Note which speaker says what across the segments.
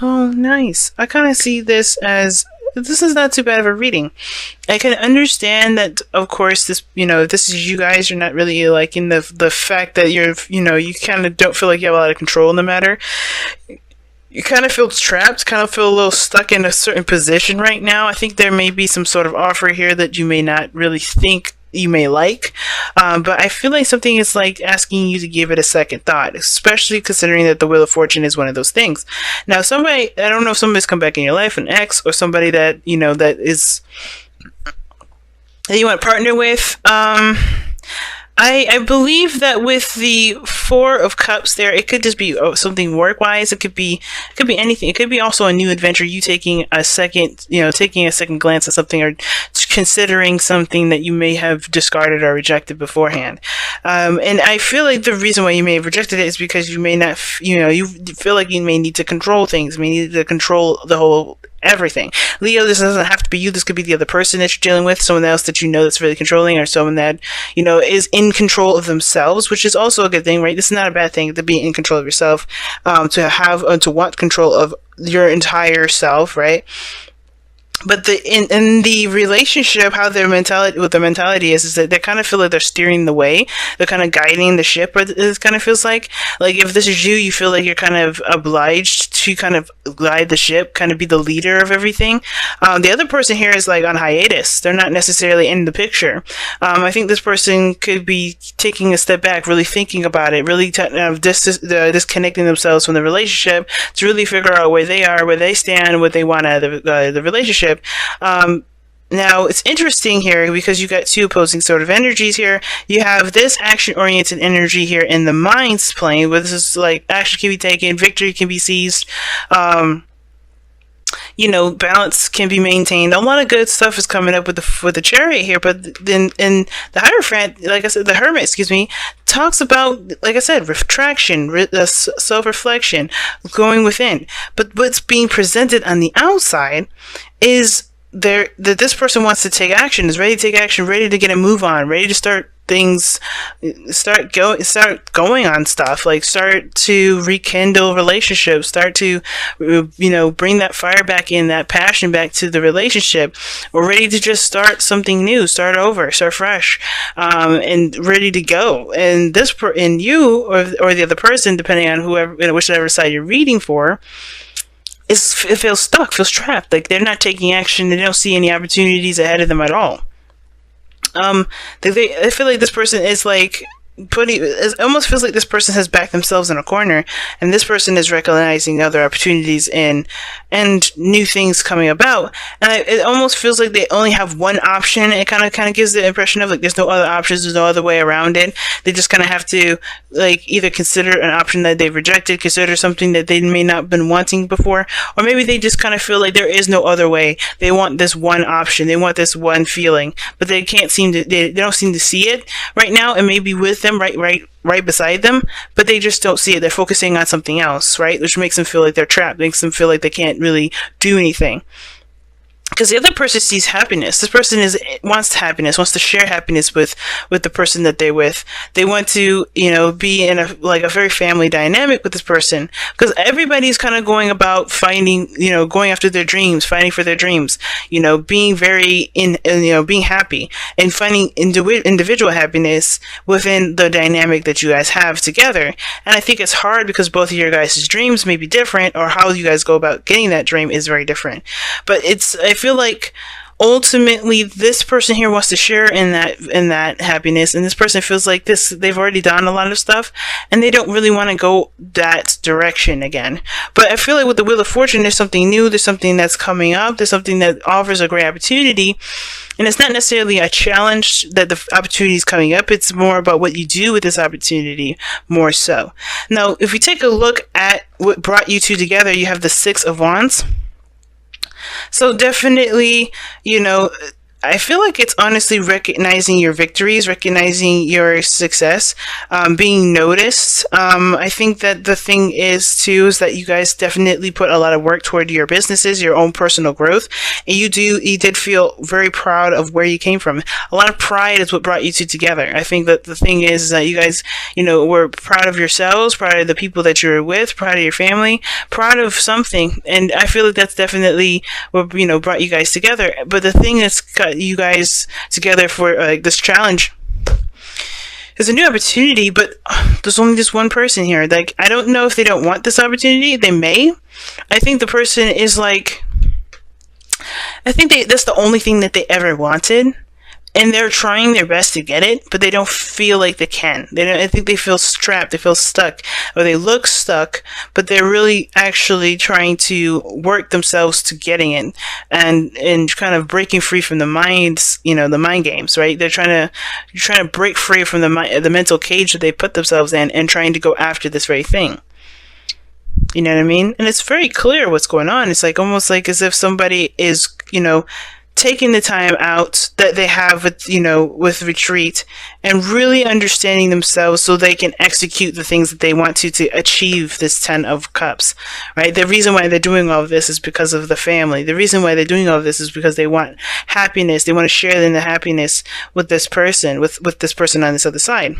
Speaker 1: Oh, nice. I kind of see this as this is not too bad of a reading. I can understand that, of course, this, this is you guys. You're not really liking the fact that you kind of don't feel like you have a lot of control in the matter. You kind of feel trapped, kind of feel a little stuck in a certain position right now. I think there may be some sort of offer here that you may not really think you may like, but I feel like something is like asking you to give it a second thought, especially considering that the Wheel of Fortune is one of those things. Now, I don't know if somebody's come back in your life, an ex, or somebody that, that you want to partner with. I believe that with the Four of Cups there, it could just be something work-wise. It could be anything. It could be also a new adventure. You taking a second glance at something, or considering something that you may have discarded or rejected beforehand. And I feel like the reason why you may have rejected it is because you may not, you feel like you may need to control things. You may need to control the whole everything. Leo, this doesn't have to be you. This could be the other person that you're dealing with, someone else that that's really controlling, or someone that is in control of themselves, which is also a good thing, right? This is not a bad thing to be in control of yourself, to want control of your entire self, right? But in the relationship, how their mentality is that they kind of feel like they're steering the way, they're kind of guiding the ship. Or it kind of feels like if this is you, you feel like you're kind of obliged to kind of guide the ship, kind of be the leader of everything. The other person here is like on hiatus; they're not necessarily in the picture. I think this person could be taking a step back, really thinking about it, really disconnecting themselves from the relationship to really figure out where they are, where they stand, what they want out of the relationship. Now, it's interesting here because you got two opposing sort of energies here. You have this action-oriented energy here in the mind's plane, where this is like action can be taken, victory can be seized, balance can be maintained. A lot of good stuff is coming up with the Chariot here, but then in the Hierophant, like I said, the Hermit, talks about, like I said, retraction, self-reflection, going within. But what's being presented on the outside is that this person wants to take action, is ready to take action, ready to get a move on, ready to start things, start going on stuff, like start to rekindle relationships, start to bring that fire back in, that passion back to the relationship, or ready to just start something new, start over, start fresh, and ready to go. And you or the other person, depending on whichever side you're reading for, it feels stuck, feels trapped, like they're not taking action, they don't see any opportunities ahead of them at all. I feel like this person is like it almost feels like this person has backed themselves in a corner, and this person is recognizing other opportunities and new things coming about. And it almost feels like they only have one option. It kind of gives the impression of like there's no other options, there's no other way around it. They just kind of have to like either consider an option that they've rejected, consider something that they may not have been wanting before, or maybe they just kind of feel like there is no other way. They want this one option, they want this one feeling, but they don't seem to see it right now. It may be with them right beside them, but they just don't see it. They're focusing on something else, right? Which makes them feel like they're trapped, makes them feel like they can't really do anything. Because the other person sees happiness. This person wants happiness, wants to share happiness with the person that they're with. They want to, be in a very family dynamic with this person. Because everybody's kind of going about going after their dreams, fighting for their dreams. Being being happy and finding individual happiness within the dynamic that you guys have together. And I think it's hard because both of your guys' dreams may be different, or how you guys go about getting that dream is very different. But I feel like ultimately this person here wants to share in that happiness, and this person feels like they've already done a lot of stuff and they don't really want to go that direction again. But I feel like with the Wheel of Fortune, there's something new, there's something that's coming up, there's something that offers a great opportunity, and it's not necessarily a challenge that the opportunity is coming up, it's more about what you do with this opportunity more so. Now, if we take a look at what brought you two together, you have the Six of Wands. So definitely, I feel like it's honestly recognizing your victories, recognizing your success, being noticed. I think that the thing is too is that you guys definitely put a lot of work toward your businesses, your own personal growth, and you did feel very proud of where you came from. A lot of pride is what brought you two together. I think that the thing is that you guys, were proud of yourselves, proud of the people that you were with, proud of your family, proud of something, and I feel like that's definitely what brought you guys together. But the thing that's got you guys together for this challenge is a new opportunity, but there's only this one person here. Like, I don't know if they don't want this opportunity. They may. I think the person is like, I think that's the only thing that they ever wanted, and they're trying their best to get it, but they don't feel like they can. I think they feel trapped, they feel stuck, or they look stuck, but they're really actually trying to work themselves to getting it, and kind of breaking free from the minds, the mind games, right? They're trying to break free from the mental cage that they put themselves in, and trying to go after this very thing. You know what I mean? And it's very clear what's going on. It's like almost like as if somebody is, taking the time out that they have with retreat, and really understanding themselves so they can execute the things that they want to achieve this 10 of cups, right? The reason why they're doing all of this is because of the family. The reason why they're doing all of this is because they want happiness. They want to share in the happiness with this person, with this person on this other side.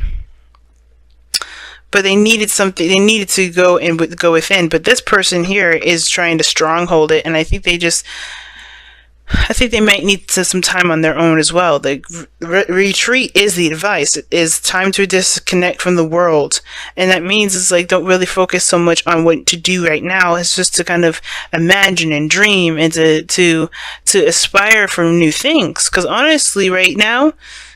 Speaker 1: But they needed something. They needed to go within. But this person here is trying to stronghold it, and I think they might need some time on their own as well. The retreat is the advice. It is time to disconnect from the world. And that means it's like, don't really focus so much on what to do right now. It's just to kind of imagine and dream, and to aspire for new things. Because honestly, right now,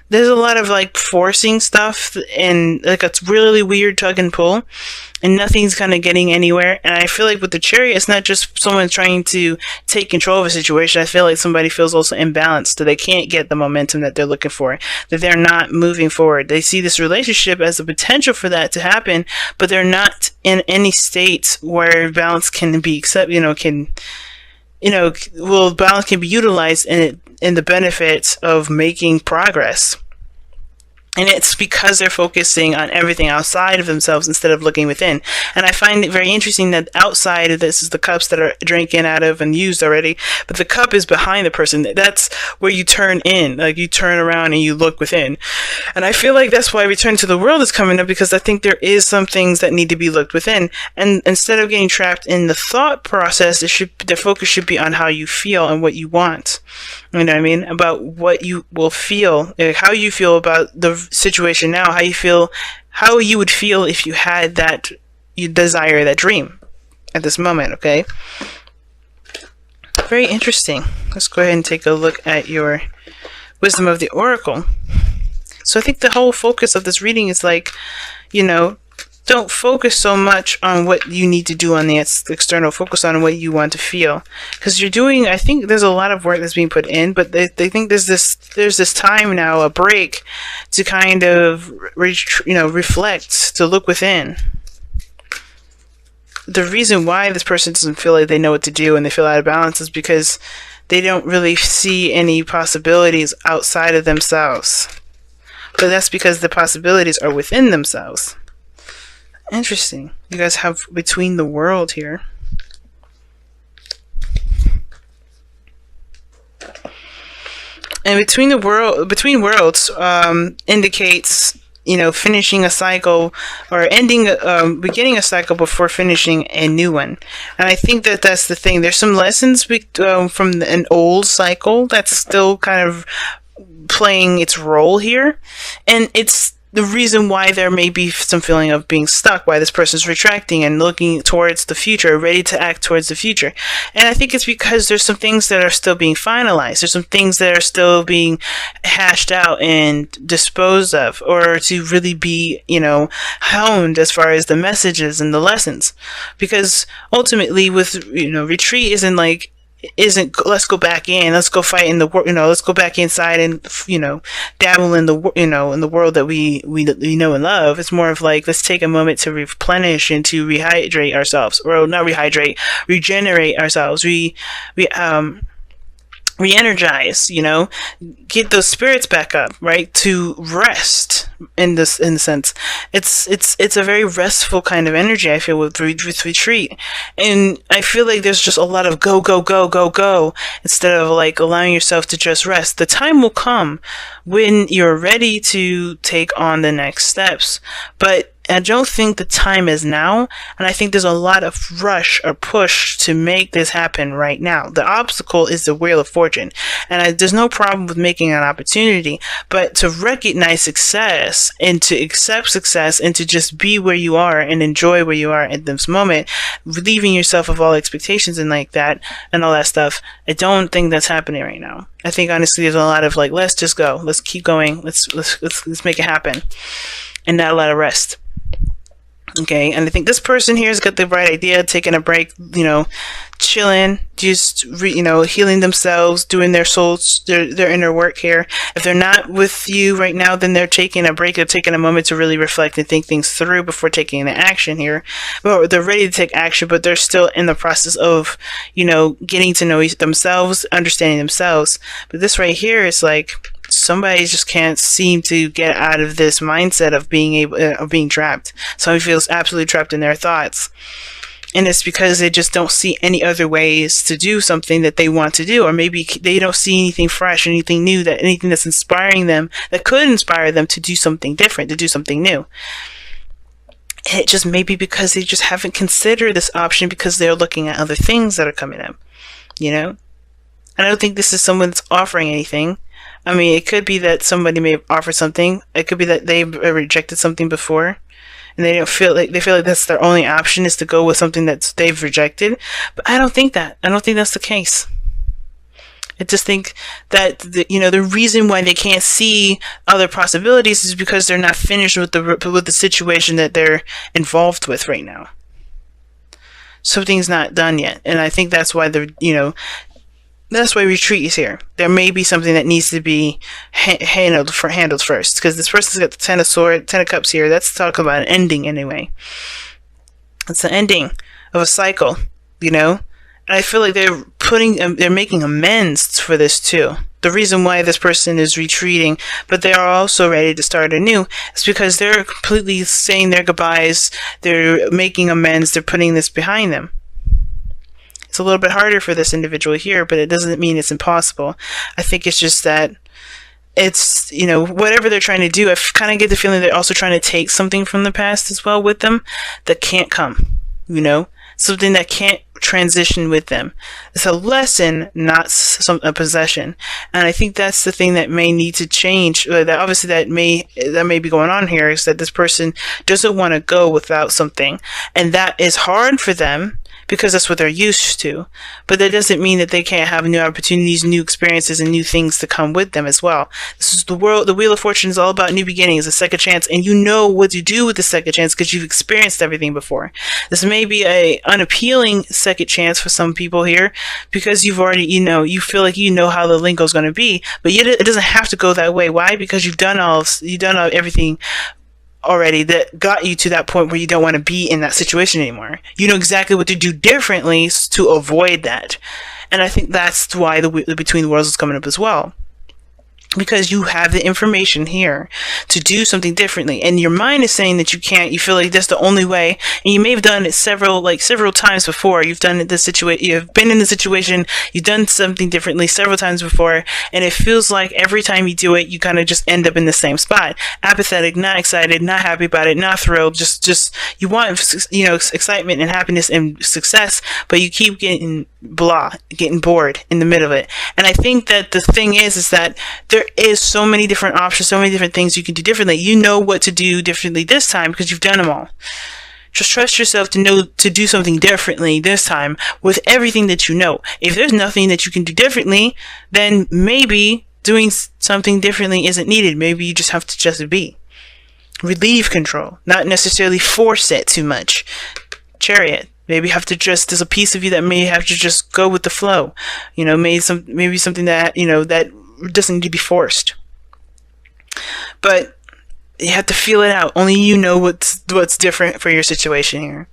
Speaker 1: there's a lot of like forcing stuff, and like it's really weird tug and pull, and nothing's kind of getting anywhere. And I feel like with the Chariot, it's not just someone trying to take control of a situation. I feel like somebody feels also imbalanced, that they can't get the momentum that they're looking for, that they're not moving forward. They see this relationship as a potential for that to happen, but they're not in any state where balance can be balance can be utilized in the benefits of making progress. And it's because they're focusing on everything outside of themselves instead of looking within. And I find it very interesting that outside of this is the cups that are drinking out of and used already, but the cup is behind the person. That's where you turn in, like you turn around and you look within. And I feel like that's why Return to the World is coming up, because I think there is some things that need to be looked within. And instead of getting trapped in the thought process, the focus should be on how you feel and what you want. You know what I mean? About what you will feel, how you feel about the situation now, how you would feel if you had that, you desire that dream at this moment, okay? Very interesting. Let's go ahead and take a look at your Wisdom of the Oracle. So I think the whole focus of this reading is like, don't focus so much on what you need to do on the external. Focus on what you want to feel, because I think there's a lot of work that's being put in, but they think there's this time now, a break, to kind of reflect, to look within. The reason why this person doesn't feel like they know what to do and they feel out of balance is because they don't really see any possibilities outside of themselves. But that's because the possibilities are within themselves. Interesting. You guys have Between the World here. And Between Worlds indicates, finishing a cycle, or beginning a cycle before finishing a new one. And I think that that's the thing. There's some lessons from an old cycle that's still kind of playing its role here, and it's the reason why there may be some feeling of being stuck, why this person's retracting and looking towards the future, ready to act towards the future. And I think it's because there's some things that are still being finalized. There's some things that are still being hashed out and disposed of, or to really be, honed as far as the messages and the lessons. Because ultimately with, retreat isn't let's go back in, let's go fight in the world, let's go back inside and dabble in the in the world that we know and love. It's more of like, let's take a moment to replenish and to rehydrate ourselves, or not rehydrate, regenerate ourselves, re-energize, get those spirits back up, right? To rest in the sense. It's a very restful kind of energy, I feel, with retreat. And I feel like there's just a lot of go, go, go, go, go, instead of like allowing yourself to just rest. The time will come when you're ready to take on the next steps. But I don't think the time is now, and I think there's a lot of rush or push to make this happen right now. The obstacle is the Wheel of Fortune, and there's no problem with making an opportunity, but to recognize success and to accept success and to just be where you are and enjoy where you are at this moment, relieving yourself of all expectations and like that and all that stuff, I don't think that's happening right now. I think honestly there's a lot of like, let's just go, let's keep going, let's make it happen, and not a lot of rest. Okay, and I think this person here has got the right idea, taking a break, chilling, just healing themselves, doing their souls, their inner work here. If they're not with you right now, then they're taking a break, they're taking a moment to really reflect and think things through before taking the action here. Well, they're ready to take action, but they're still in the process of, getting to know themselves, understanding themselves. But this right here is like, somebody just can't seem to get out of this mindset of being trapped. Somebody feels absolutely trapped in their thoughts, and it's because they just don't see any other ways to do something that they want to do, or maybe they don't see anything fresh, anything new, anything that's inspiring them, that could inspire them to do something different, to do something new. And it just may be because they just haven't considered this option because they're looking at other things that are coming up, And I don't think this is someone that's offering anything. I mean, it could be that somebody may have offered something. It could be that they've rejected something before, and they feel like that's their only option is to go with something that they've rejected. But I don't think that. I don't think that's the case. I just think that the reason why they can't see other possibilities is because they're not finished with the situation that they're involved with right now. Something's not done yet, and I think that's why that's why retreat is here. There may be something that needs to be handled first, because this person's got the Ten of Cups here. That's talking about an ending anyway. It's the ending of a cycle, And I feel like they're making amends for this too. The reason why this person is retreating, but they are also ready to start anew, is because they're completely saying their goodbyes. They're making amends. They're putting this behind them. It's a little bit harder for this individual here, but it doesn't mean it's impossible. I think it's just that it's, whatever they're trying to do, I kind of get the feeling they're also trying to take something from the past as well with them that can't come, something that can't transition with them. It's a lesson, not a possession. And I think that's the thing that may need to change. That obviously that may be going on here, is that this person doesn't want to go without something, and that is hard for them, because that's what they're used to. But that doesn't mean that they can't have new opportunities, new experiences, and new things to come with them as well. This is the Wheel of Fortune is all about new beginnings, a second chance, and you know what to do with the second chance because you've experienced everything before. This may be a unappealing second chance for some people here, because you've already, you feel like you know how the lingo is going to be, but yet it doesn't have to go that way. Why? Because you've done everything already that got you to that point where you don't want to be in that situation anymore. You know exactly what to do differently to avoid that. And I think that's why the Between the Worlds is coming up as well. Because you have the information here to do something differently, and your mind is saying that you can't. You feel like that's the only way, and you may have done it several times before. You've done it you've been in the situation, you've done something differently several times before, and it feels like every time you do it, you kind of just end up in the same spot: apathetic, not excited, not happy about it, not thrilled. Just you want excitement and happiness and success, but you keep getting bored in the middle of it. And I think that the thing is that there is so many different options, so many different things you can do differently. You know what to do differently this time because you've done them all. Just trust yourself to do something differently this time with everything that you know. If there's nothing that you can do differently, then maybe doing something differently isn't needed. Maybe you just have to just be. Relieve control, not necessarily force it too much. Chariot. Maybe you have to there's a piece of you that may have to just go with the flow. Maybe something that, that doesn't need to be forced. But you have to feel it out. Only you know what's different for your situation here.